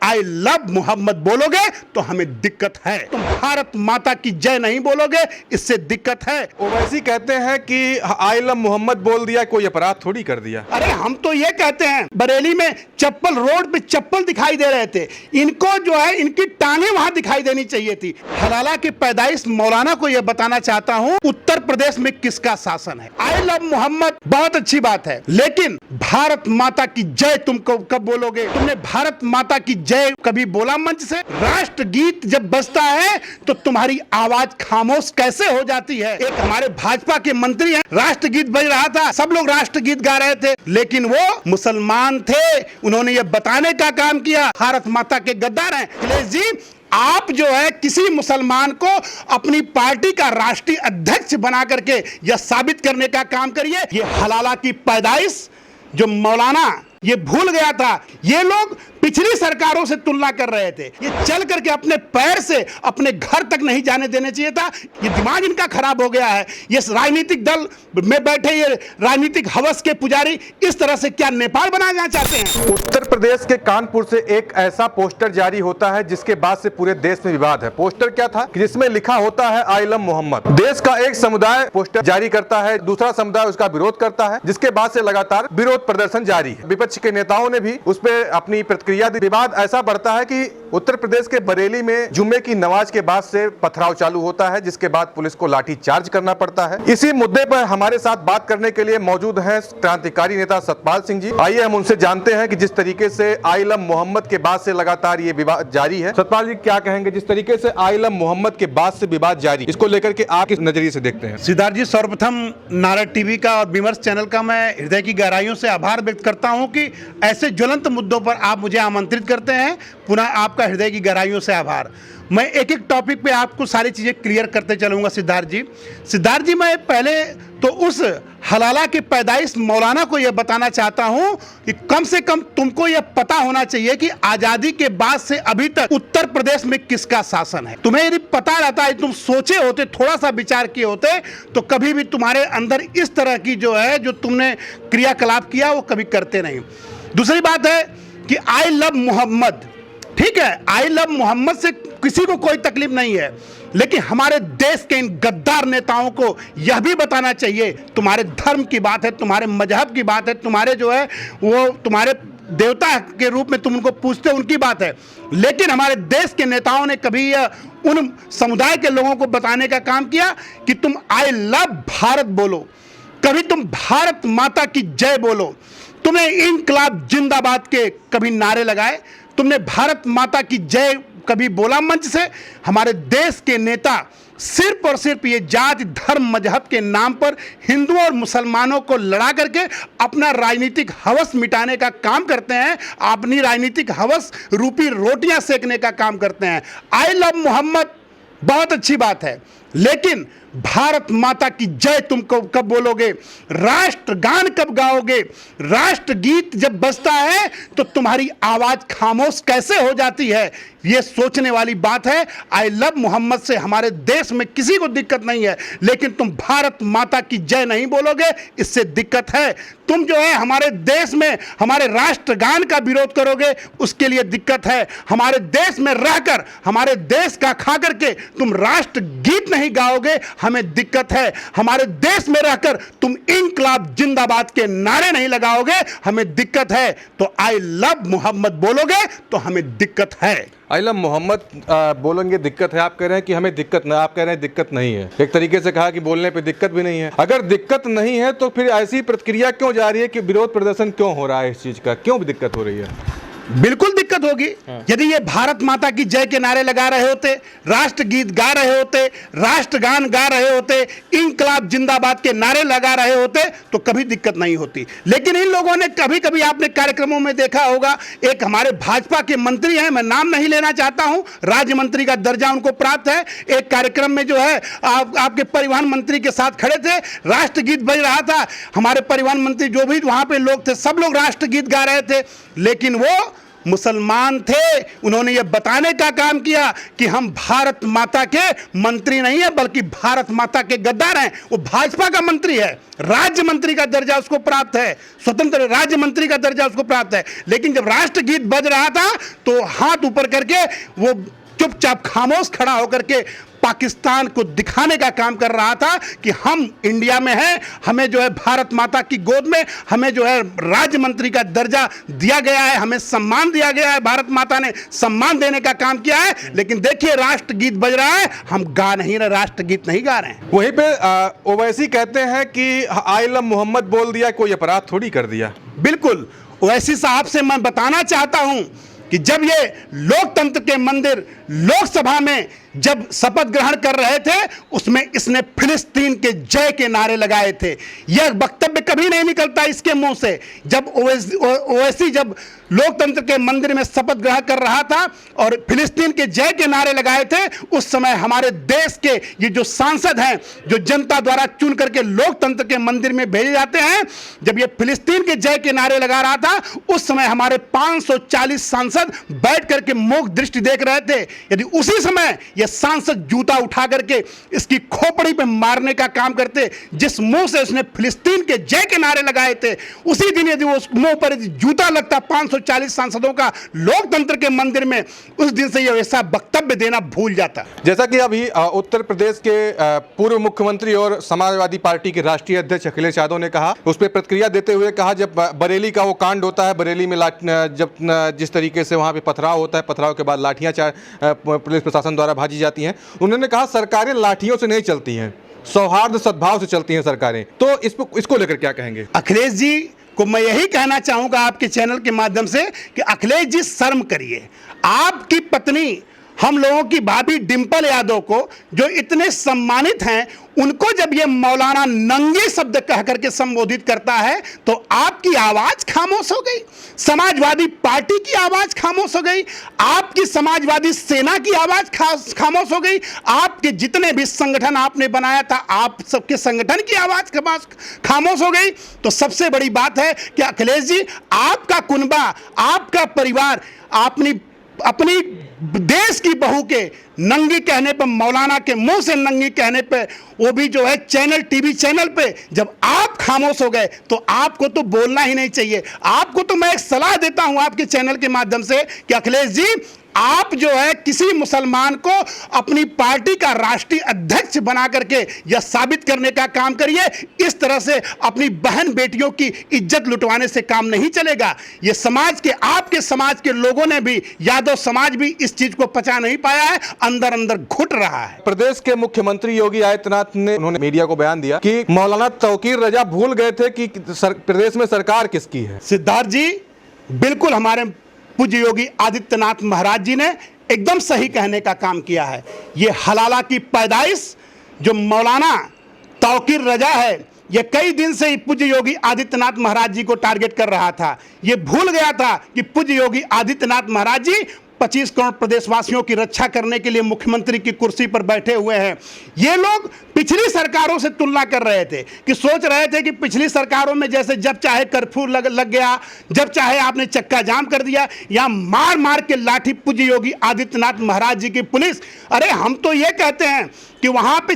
I love Mohammad बोलोगे तो हमें दिक्कत है। तुम भारत माता की जय नहीं बोलोगे, इससे दिक्कत है। ओवैसी कहते हैं कि आई लव मोहम्मद बोल दिया, कोई अपराध थोड़ी कर दिया। अरे हम तो ये कहते हैं, बरेली में चप्पल, रोड पे चप्पल दिखाई दे रहे थे, इनको जो है इनकी टांगे वहां दिखाई देनी चाहिए थी। हलाला की पैदाइश मौलाना को यह बताना चाहता हूं, उत्तर प्रदेश में किसका शासन है। आई लव मोहम्मद बहुत अच्छी बात है, लेकिन भारत माता की जय तुम कब बोलोगे? तुमने भारत माता की जय कभी बोला मंच से? राष्ट्रगीत जब बजता है तो तुम्हारी आवाज खामोश कैसे हो जाती है? एक हमारे भाजपा के मंत्री हैं, राष्ट्रगीत बज रहा था, सब लोग राष्ट्रगीत गा रहे थे, लेकिन वो मुसलमान थे। उन्होंने ये बताने का काम किया भारत माता के गद्दार हैं। अखिलेश जी, आप जो है किसी मुसलमान को अपनी पार्टी का राष्ट्रीय अध्यक्ष बना करके यह साबित करने का काम करिए। ये हलाला की पैदाइश जो मौलाना ये भूल गया था, ये लोग पिछली सरकारों से तुलना कर रहे थे। ये चल करके अपने पैर से अपने घर तक नहीं जाने देने चाहिए था। ये दिमाग इनका खराब हो गया है। ये राजनीतिक दल में बैठे ये राजनीतिक हवस के पुजारी इस तरह से क्या नेपाल बनाना चाहते हैं? उत्तर प्रदेश के कानपुर से एक ऐसा पोस्टर जारी होता है जिसके बाद से पूरे देश में विवाद है। पोस्टर क्या था? जिसमें लिखा होता है आई लव मोहम्मद। देश का एक समुदाय पोस्टर जारी करता है, दूसरा समुदाय उसका विरोध करता है, जिसके बाद से लगातार विरोध प्रदर्शन जारी है। विपक्ष के नेताओं ने भी उस पर अपनी प्रतिक्रिया दी। विवाद ऐसा बढ़ता है कि उत्तर प्रदेश के बरेली में जुम्मे की नमाज के बाद से पथराव चालू होता है, जिसके बाद पुलिस को लाठी चार्ज करना पड़ता है। इसी मुद्दे पर हमारे साथ बात करने के लिए मौजूद हैं क्रांतिकारी नेता सतपाल सिंह जी। आइए हम उनसे जानते हैं कि जिस तरीके से आई लव मोहम्मद के बाद से लगातार ये विवाद जारी है। सतपाल जी, क्या कहेंगे जिस तरीके से आई लव मोहम्मद के बाद से विवाद जारी, इसको लेकर के आप किस नजरिए से देखते हैं? सिद्धार्थ जी, सर्वप्रथम नारद टीवी का और विमर्श चैनल का मैं हृदय की गहराइयों से आभार व्यक्त करता हूं कि ऐसे ज्वलंत मुद्दों पर आप मुझे आमंत्रित करते हैं। पुनः आपका हृदय की गहराइयों से आभार। मैं एक एक टॉपिक पे आपको सारी चीज़ें क्लियर करते चलूँगा। सिद्धार्थ जी, मैं पहले तो उस हलाला की पैदाइश मौलाना को यह बताना चाहता हूं कि कम से कम तुमको यह पता होना चाहिए कि आज़ादी के बाद से अभी तक उत्तर प्रदेश में किसका शासन है। तुम्हें यदि पता रहता है, तुम सोचे होते, थोड़ा सा विचार किए होते, तो कभी भी तुम्हारे अंदर इस तरह की जो है जो तुमने क्रियाकलाप किया वो कभी करते नहीं। दूसरी बात है कि आई लव मोहम्मद, ठीक है, आई लव मोहम्मद से किसी को कोई तकलीफ नहीं है, लेकिन हमारे देश के इन गद्दार नेताओं को यह भी बताना चाहिए, तुम्हारे धर्म की बात है, तुम्हारे मजहब की बात है, तुम्हारे जो है वो तुम्हारे देवता के रूप में तुम उनको पूछते हो, उनकी बात है, लेकिन हमारे देश के नेताओं ने कभी उन समुदाय के लोगों को बताने का काम किया कि तुम आई लव भारत बोलो, कभी तुम भारत माता की जय बोलो, तुमने इनकलाब जिंदाबाद के कभी नारे लगाए, तुमने भारत माता की जय कभी बोला मंच से? हमारे देश के नेता सिर्फ और सिर्फ ये जाति, धर्म, मजहब के नाम पर हिंदुओं और मुसलमानों को लड़ा करके अपना राजनीतिक हवस मिटाने का काम करते हैं, अपनी राजनीतिक हवस रूपी रोटियां सेकने का काम करते हैं। आई लव मोहम्मद बहुत अच्छी बात है, लेकिन भारत माता की जय तुम कब बोलोगे? राष्ट्रगान कब गाओगे? राष्ट्रगीत जब बजता है तो तुम्हारी आवाज खामोश कैसे हो जाती है? ये सोचने वाली बात है। आई लव मोहम्मद से हमारे देश में किसी को दिक्कत नहीं है, लेकिन तुम भारत माता की जय नहीं बोलोगे, इससे दिक्कत है। तुम जो है हमारे देश में हमारे राष्ट्रगान का विरोध करोगे, उसके लिए दिक्कत है। हमारे देश में रहकर, हमारे देश का खा करके तुम राष्ट्रगीत नहीं गाओगे, हमें दिक्कत है। हमारे देश में रहकर तुम इनकलाब जिंदाबाद के नारे नहीं लगाओगे, हमें दिक्कत है। तो आई लव मोहम्मद बोलोगे तो हमें दिक्कत है। आई लव मोहम्मद बोलेंगे दिक्कत है, आप कह रहे हैं कि हमें दिक्कत ना, आप कह रहे हैं दिक्कत नहीं है। एक तरीके से कहा कि बोलने पे दिक्कत भी नहीं है। अगर दिक्कत नहीं है तो फिर ऐसी प्रतिक्रिया क्यों जा रही है कि विरोध प्रदर्शन क्यों हो रहा है? इस चीज का क्यों दिक्कत हो रही है? बिल्कुल दिक्कत होगी। यदि ये भारत माता की जय के नारे लगा रहे होते, राष्ट्रगीत गा रहे होते, राष्ट्रगान गा रहे होते, इनकलाब जिंदाबाद के नारे लगा रहे होते, तो कभी दिक्कत नहीं होती। लेकिन इन लोगों ने कभी कभी आपने कार्यक्रमों में देखा होगा, एक हमारे भाजपा के मंत्री हैं, मैं नाम नहीं लेना चाहता हूं, राज्य मंत्री का दर्जा उनको प्राप्त है, एक कार्यक्रम में जो है आपके परिवहन मंत्री के साथ खड़े थे, राष्ट्रगीत बज रहा था, हमारे परिवहन मंत्री जो भी वहां पे लोग थे सब लोग राष्ट्रगीत गा रहे थे, लेकिन वो मुसलमान थे, उन्होंने ये बताने का काम किया कि हम भारत माता के मंत्री नहीं है बल्कि भारत माता के गद्दार हैं। वो भाजपा का मंत्री है, राज्य मंत्री का दर्जा उसको प्राप्त है, स्वतंत्र राज्य मंत्री का दर्जा उसको प्राप्त है। लेकिन जब राष्ट्रगीत बज रहा था तो हाथ ऊपर करके वो चुपचाप खामोश खड़ा होकर के पाकिस्तान को दिखाने का काम कर रहा था कि हम इंडिया में हैं, हमें जो है भारत माता की गोद में हमें जो है राज्य मंत्री का दर्जा दिया गया है, हमें सम्मान दिया गया है, भारत माता ने सम्मान देने का काम किया है। लेकिन देखिए राष्ट्रगीत बज रहा है, हम गा नहीं रहे, राष्ट्रगीत नहीं गा रहे हैं। वहीं पे ओवैसी कहते हैं कि आई लव मोहम्मद बोल दिया, कोई अपराध थोड़ी कर दिया। बिल्कुल, ओवैसी साहब से मैं बताना चाहता हूं कि जब ये लोकतंत्र के मंदिर लोकसभा में जब शपथ ग्रहण कर रहे थे उसमें इसने फिलिस्तीन के जय के नारे लगाए थे। यह वक्तव्य कभी नहीं निकलता इसके मुंह से। जब ओवैसी जब लोकतंत्र के मंदिर में शपथ ग्रहण कर रहा था और फिलिस्तीन के जय के नारे लगाए थे, उस समय हमारे देश के ये जो सांसद हैं, जो जनता द्वारा चुन करके लोकतंत्र के मंदिर में भेजे जाते हैं, जब ये फिलिस्तीन के जय के नारे लगा रहा था उस समय हमारे 540 सांसद बैठ करके मूक दृष्टि देख रहे थे। यदि उसी समय ये सांसद जूता उठा करके इसकी खोपड़ी पे मारने का काम करते, जिस मुंह से उसने फिलिस्तीन के जय के नारे लगाए थे, उसी दिन यदि वो मुंह पर जूता लगता 540 सांसदों का लोकतंत्र के मंदिर में, उस दिन से यह ऐसा वक्तव्य देना भूल जाता। जैसा कि अभी उत्तर प्रदेश के पूर्व मुख्यमंत्री और समाजवादी पार्टी के राष्ट्रीय अध्यक्ष अखिलेश यादव ने कहा, उस पर प्रतिक्रिया देते हुए कहा, जब बरेली का वो कांड होता है, बरेली में जब जिस तरीके से वहां पे पथराव होता है, पथराव के बाद लाठियां पुलिस प्रशासन द्वारा भाजी जाती हैं, उन्होंने कहा सरकारें लाठियों से नहीं चलती हैं, सौहार्द सद्भाव से चलती हैं सरकारें। तो इसको लेकर क्या कहेंगे? अखिलेश जी को मैं यही कहना चाहूंगा आपके चैनल के माध्यम से कि अखिलेश जी शर्म करिए। आपकी पत्नी हम लोगों की भाभी डिंपल यादव को जो इतने सम्मानित हैं, उनको जब ये मौलाना नंगे शब्द कह करके संबोधित करता है तो आपकी आवाज खामोश हो गई, समाजवादी पार्टी की आवाज खामोश हो गई, आपकी समाजवादी सेना की आवाज खामोश हो गई, आपके जितने भी संगठन आपने बनाया था आप सबके संगठन की आवाज खामोश हो गई। तो सबसे बड़ी बात है कि अखिलेश जी, आपका कुनबा, आपका परिवार अपनी देश की बहू के नंगी कहने पर, मौलाना के मुंह से नंगी कहने पे, वो भी जो है टीवी चैनल पे, जब आप खामोश हो गए तो आपको तो बोलना ही नहीं चाहिए। आपको तो मैं एक सलाह देता हूं आपके चैनल के माध्यम से कि अखिलेश जी, आप जो है किसी मुसलमान को अपनी पार्टी का राष्ट्रीय अध्यक्ष बना करके यह साबित करने का काम करिए। इस तरह से अपनी बहन बेटियों की इज्जत लुटवाने से काम नहीं चलेगा। ये समाज के, आपके समाज के लोगों ने भी, यादव समाज भी इस चीज को पचा नहीं पाया है, अंदर अंदर घुट रहा है। प्रदेश के मुख्यमंत्री योगी आदित्यनाथ ने उन्होंने मीडिया को बयान दिया कि मौलाना तौकीर रजा भूल गए थे कि प्रदेश में सरकार किसकी है। सिद्धार्थ जी, बिल्कुल हमारे पूज्य योगी आदित्यनाथ महाराज जी ने एकदम सही कहने का काम किया है। ये हलाला की पैदाइश जो मौलाना तौकीर रजा है, ये कई दिन से ही पूज्य योगी आदित्यनाथ महाराज जी को टारगेट कर रहा था। ये भूल गया था कि पूज्य योगी आदित्यनाथ महाराज जी 25 करोड़ प्रदेशवासियों की रक्षा करने के लिए मुख्यमंत्री की कुर्सी पर बैठे हुए हैं। ये लोग पिछली सरकारों से तुलना कर रहे थे कि सोच रहे थे कि पिछली सरकारों में जैसे जब चाहे कर्फ्यू लग गया, जब चाहे आपने चक्का जाम कर दिया, या मार मार के लाठी पूज्य योगी आदित्यनाथ महाराज जी की पुलिस। अरे हम तो ये कहते हैं कि वहां पे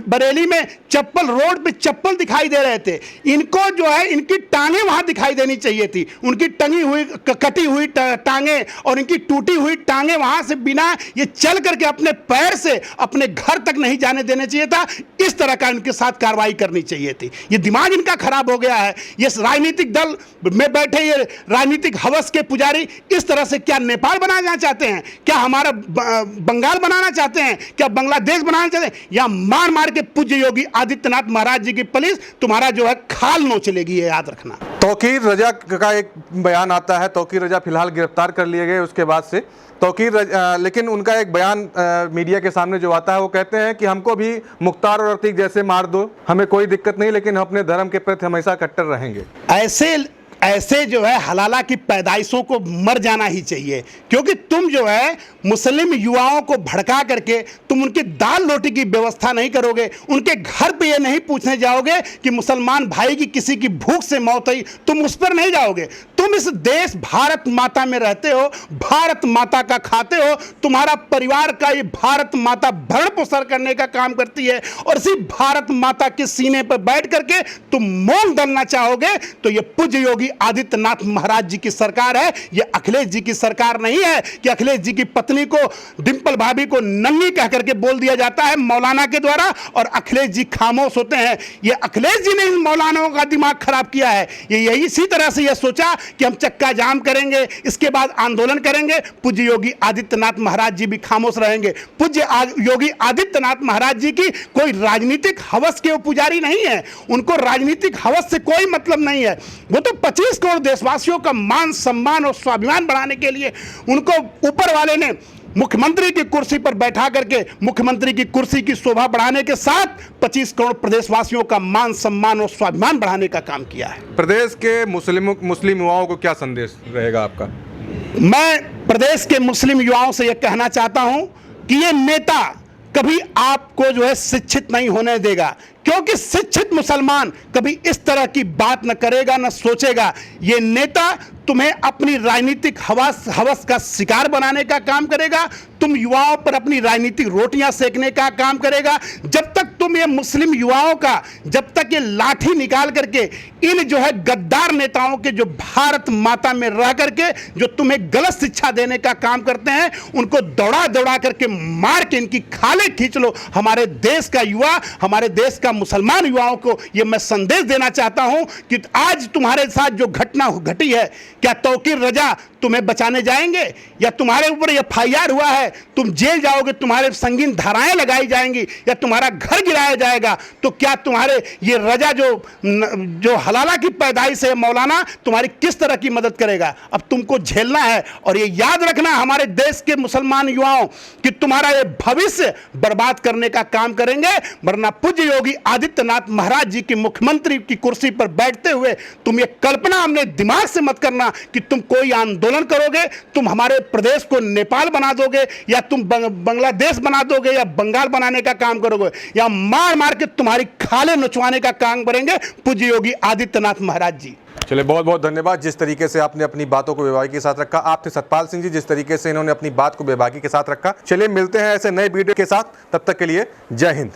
बरेली में चप्पल, रोड पे चप्पल दिखाई दे रहे थे, इनको जो है इनकी टांगे वहां दिखाई देनी चाहिए थी। उनकी टंगी हुई, कटी हुई टांगे और इनकी टूटी हुई टांगे वहां से बिना ये चल करके अपने पैर से अपने घर तक नहीं जाने देने चाहिए था। इस तरह का इनके साथ कार्रवाई करनी चाहिए थी। ये दिमाग इनका खराब हो गया है। ये राजनीतिक दल में बैठे ये राजनीतिक हवस के पुजारी इस तरह से क्या नेपाल बनाना चाहते हैं, क्या हमारा बंगाल बनाना चाहते हैं, क्या बांग्लादेश बनाना चाहते हैं, या मार मार के पूज्य योगी आदित्यनाथ महाराज जी की पुलिस तुम्हारा जो है खाल नोच लेगी, ये याद रखना। तौकीर रजा का एक बयान आता है, तौकीर रजा फिलहाल गिरफ्तार कर लिए गए उसके बाद से लेकिन उनका एक बयान मीडिया के सामने जो आता है, वो कहते हैं कि हमको भी मुख्तार और अतीक जैसे मार दो, हमें कोई दिक्कत नहीं, लेकिन हम अपने धर्म के प्रति हमेशा कट्टर रहेंगे। ऐसे जो है हलाला की पैदाइशों को मर जाना ही चाहिए, क्योंकि तुम जो है मुस्लिम युवाओं को भड़का करके तुम उनकी दाल रोटी की व्यवस्था नहीं करोगे, उनके घर पे ये नहीं पूछने जाओगे कि मुसलमान भाई की किसी की भूख से मौत हुई, तुम उस पर नहीं जाओगे। तुम इस देश भारत माता में रहते हो, भारत माता का खाते हो, तुम्हारा परिवार का ये भारत माता भरण पोषण करने का काम करती है, और इसी भारत माता के सीने पर बैठ करके तुम मोम दलना चाहोगे तो ये पूज्य योगी आदित्यनाथ महाराज जी की सरकार है, ये अखिलेश जी की सरकार नहीं है कि अखिलेश जी की पत्नी को, डिंपल भाभी को नंगी कह करके बोल दिया जाता है मौलाना के द्वारा और अखिलेश जी खामोश होते हैं। ये अखिलेश जी ने इन मौलानाओं का दिमाग खराब किया है। ये यही इसी तरह से ये सोचा कि हम चक्का जाम करेंगे, इसके बाद आंदोलन करेंगे, पूज्य योगी आदित्यनाथ महाराज जी भी खामोश रहेंगे। पूज्य योगी आदित्यनाथ महाराज जी की कोई राजनीतिक हवस के वो पुजारी नहीं है, उनको राजनीतिक हवस से कोई मतलब नहीं है। वो तो 25 करोड़ देशवासियों का मान सम्मान और स्वाभिमान बढ़ाने के लिए उनको ऊपर वाले ने मुख्यमंत्री की कुर्सी पर बैठा करके मुख्यमंत्री की कुर्सी की शोभा बढ़ाने के साथ 25 करोड़ प्रदेशवासियों का मान सम्मान और स्वाभिमान बढ़ाने का काम किया है। प्रदेश के मुस्लिम युवाओं को क्या संदेश रहेगा आपका? मैं प्रदेश के मुस्लिम युवाओं से यह कहना चाहता हूं कि ये नेता कभी आपको जो है शिक्षित नहीं होने देगा, क्योंकि शिक्षित मुसलमान कभी इस तरह की बात न करेगा न सोचेगा। ये नेता तुम्हें अपनी राजनीतिक हवस का शिकार बनाने का काम करेगा, तुम युवाओं पर अपनी राजनीतिक रोटियां सेकने का काम करेगा। जब तक तुम ये मुस्लिम युवाओं का, जब तक ये लाठी निकाल करके इन जो है गद्दार नेताओं के जो भारत माता में रह करके जो तुम्हें गलत शिक्षा देने का काम करते हैं, उनको दौड़ा दौड़ा करके मार के इनकी खाले खींच लो। हमारे देश का युवा, हमारे देश का मुसलमान युवाओं को ये मैं संदेश देना चाहता हूं कि आज तुम्हारे साथ जो घटना घटी है, क्या तौकीर रजा तुम्हें बचाने जाएंगे, या तुम्हारे ऊपर एफआईआर हुआ है तुम जेल जाओगे, तुम्हारे संगीन धाराएं लगाई जाएंगी, या तुम्हारा घर गिराया जाएगा, तो क्या तुम्हारे ये रजा जो हलाला की पैदाइश है मौलाना तुम्हारी किस तरह की मदद करेगा? अब तुमको झेलना है। और ये याद रखना हमारे देश के मुसलमान युवाओं कि तुम्हारा ये भविष्य बर्बाद करने का काम करेंगे, वरना पूज्य योगी आदित्यनाथ महाराज जी की मुख्यमंत्री की कुर्सी पर बैठते हुए तुम ये कल्पना अपने दिमाग से मत करना कि तुम कोई आंदोलन करोगे, तुम हमारे प्रदेश को नेपाल बना दोगे, या तुम बांग्लादेश बना दोगे, या बंगाल बनाने का काम करोगे, या मार मार के तुम्हारी खाले नचवाने का काम करेंगे पूज्य योगी आदित्यनाथ महाराज जी। चलिए, बहुत बहुत धन्यवाद। जिस तरीके से आपने अपनी बातों को बेबाकी के साथ रखा, आप थे सतपाल सिंह जी, जिस तरीके से इन्होंने अपनी बात को बेबाकी के साथ रखा। चलिए मिलते हैं ऐसे नए वीडियो के साथ, तब तक के लिए जय हिंद।